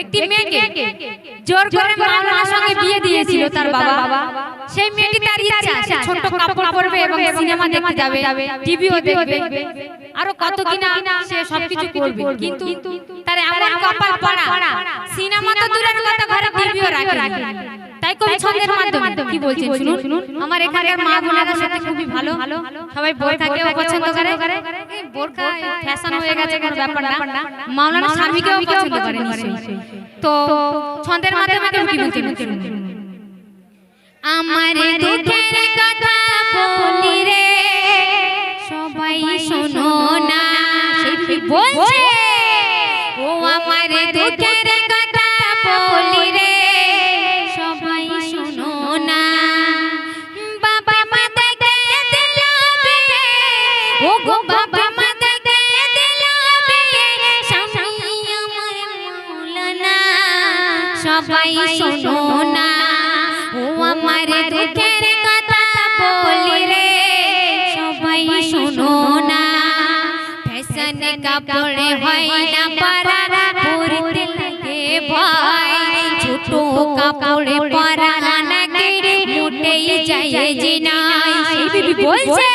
একটি মেয়েকে জোর করে মাওলানার সঙ্গে বিয়ে দিয়েছিল তার বাবা। সেই মেয়েটি তার ইচ্ছা সে ছোট কাপড় পরবে এবং সিনেমা দেখতে যাবে, টিভিও দেখবে, আরো কত কিনা সে সবকিছু করবে। কিন্তু তার এমন কপাল পড়া, সিনেমা তো দূরের কথা, ঘরে টিভিও রাখে। তাই কবি ছন্দের মাধ্যমে কি বলছেন শুনুন। আমার এখানকার মা বোনেরা সাথে খুবই ভালো, সবাই বোরখাকেও পছন্দ করে। বোরখা ফ্যাশন হয়ে গেছে, কোনো ব্যাপার না। মাওলানা স্বামীকেও পছন্দ করে নিশ্চয়ই। তো ছন্দের মাধ্যমে কি বলছেন আমার দুঃখের কথা বলি রে সবাই শোনো না, সেই বলছে ও আমার দুঃখের কথা বলি রে সবাই শোনো না। বাবা মা দেখে দিল বিয়ে, ও গো বাবা মা দেখে দিল বিয়ে, স্বামী আমার মাওলানা সবাই শোনো না। ও আমার দুঃখের কথা বলি রে সবাই শোনো না। ফ্যাশন কাপড়ে হয় না পারা, পরতে লাগে ভয়, ছোট কাপড়ে পরা নাকি মোটেই যায় যে নাই। বিবি বলছে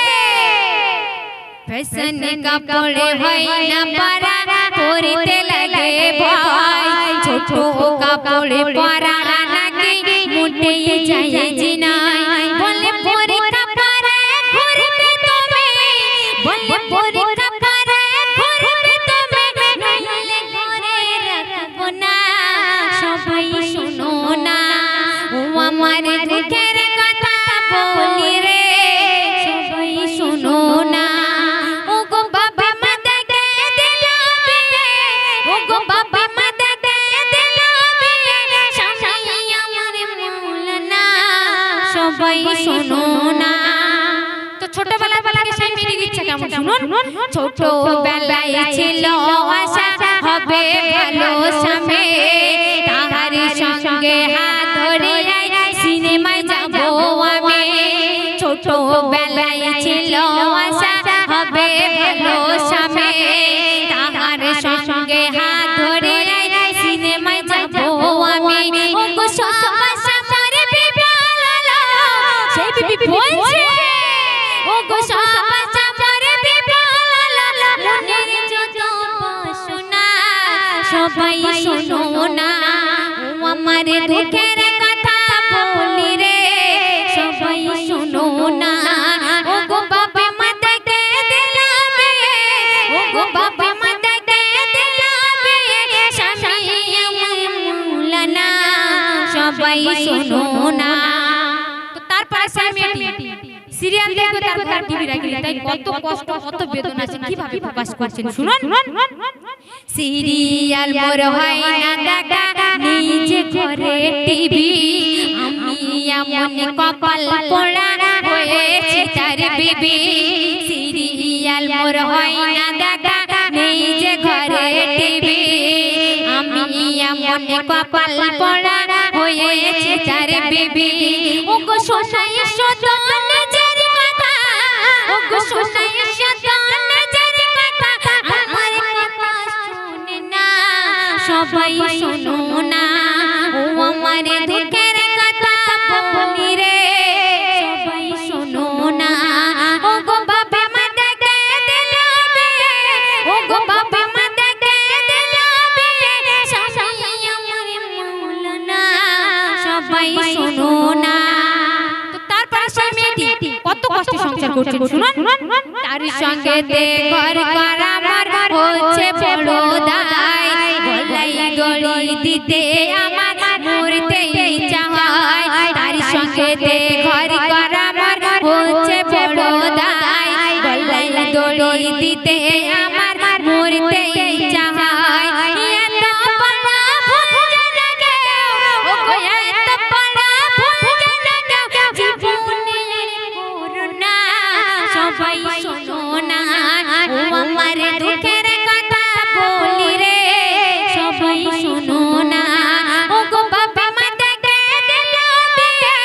ফ্যাশন কাপড়ে হয় না পারা, পরতে লাগে ভয়, ছোট কাপড়ে পরা নাকি মোটেই যায় যে নাই। বলে পরীক্ষা পরে ঘুরবে তুমি, বলে পরীক্ষা পরে ঘুরবে তুমি, নইলে ঘরে রাখবো না সবাই শোনো না। ও আমার দুঃখের কথা বলি রে সবাই শোনো না। ও গো বাবা মা দেখে দিল বিয়ে, ও গো বাবা মা দেখে দিল বিয়ে, স্বামী আমার মাওলানা সবাই শোনো না। তো ছোটবেলা থেকে সেই মেয়েটির ইচ্ছা কেমন শুনুন। ছোটবেলায় ছিল আশা হবে ভালো স্বামী, তাহার সঙ্গে হাত ধরে সিনেমায় যাব আমি। ছোটবেলায় ছিল আশা হবে ভালো স্বামী, তাহার সঙ্গে হাত ধরে সিনেমায় যাব আমি। ও গো সব আশা মরে বিফল, সেই বিবি বলছে ও গো সব আশা মরে বিফল, মনের যত বাসনা সবাই শোনো না। ও আমার দুঃখের কথা বলি রে সবাই শোনো না। ও গো বাবা মা দেখে দিল বিয়ে, ও গো বাবা মা দেখে দিল বিয়ে, স্বামী আমার মাওলানা সবাই শোনো না। তো তারপরে সেই মেয়েটি সিরিয়াল দেখবে, তারপর টিভি রাখবে, তাই কত কষ্ট কত বেদনা আছে কিভাবে প্রকাশ করছেন শুনুন। সিরিয়াল মোর হয় না দেখা, নিজে ঘরে টিভি, আমি এমন কপাল পোড়া হয়েছি তার বিবি। সিরিয়াল মোর হয় না দেখা, নিজে ঘরে টিভি, আমি এমন কপাল পোড়া হয়েছি তার বিবি। ও গো শোনাই শোনো নিজের কথা, ও গো শোনাই শোনো নিজের কথা, আমার কথা শুনে না সবাই শোনো না। ও আমার দুঃখের কথা বলি রে সবাই শোনো না। ও গো বাবা মা দেখে দিল বিয়ে, ও গো বাবা মা দেখে দিল বিয়ে, স্বামী আমার মাওলানা সবাই শোনো না। তো তারপরে সেই মেয়েটি কত কষ্টে সংসার করছে শুনুন। তার সঙ্গে ঘর করা আমার হচ্ছে বড় দায়, গলাই দড়ি দিতে আমার মরতে ইচ্ছা হয়। তার সঙ্গে ঘর করা আমার হচ্ছে বড় দায়, গলাই দড়ি দিতে আমার মরতে ইচ্ছা হয়। এত বড় ভুল লাগে, ও গো এত বড় ভুল লাগে, জীবনের করুণা সবাই শোনো না। ও আমার দুঃখের কথা বলি রে সবাই শোনো না। ও গো বাবা মা দেখে দিল বিয়ে,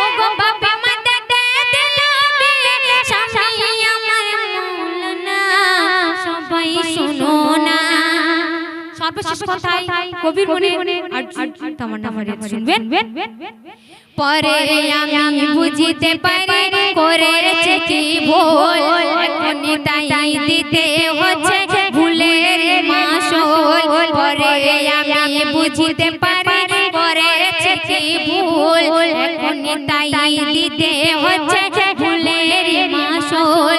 ও গো বাবা মা দেখে দিল বিয়ে, স্বামী আমার মাওলানা তারপর শেষ কথায় কবির মনে আর তামান্না ফারিয়াদ শুনবেন। পরে আমি বুঝিতে পারি করেছে কি ভুল, এখনই তাই দিতে হচ্ছে ভুলের মাসুল। পরে আমি বুঝিতে পারি করেছে কি ভুল, এখনই তাই দিতে হচ্ছে ভুলের মাসুল।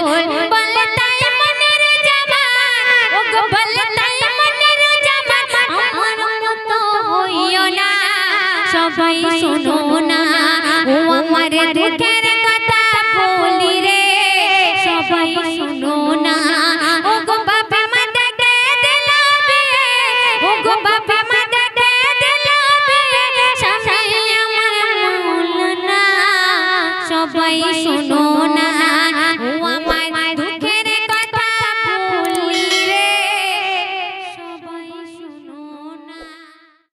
বলে তাই মনের জামান, ওগো বলে তাই মনের জামান, আমার মতো হইও না, সবাই শোনো না, ও আমার দুঃখের কথা বলি রে, সবাই শোনো না।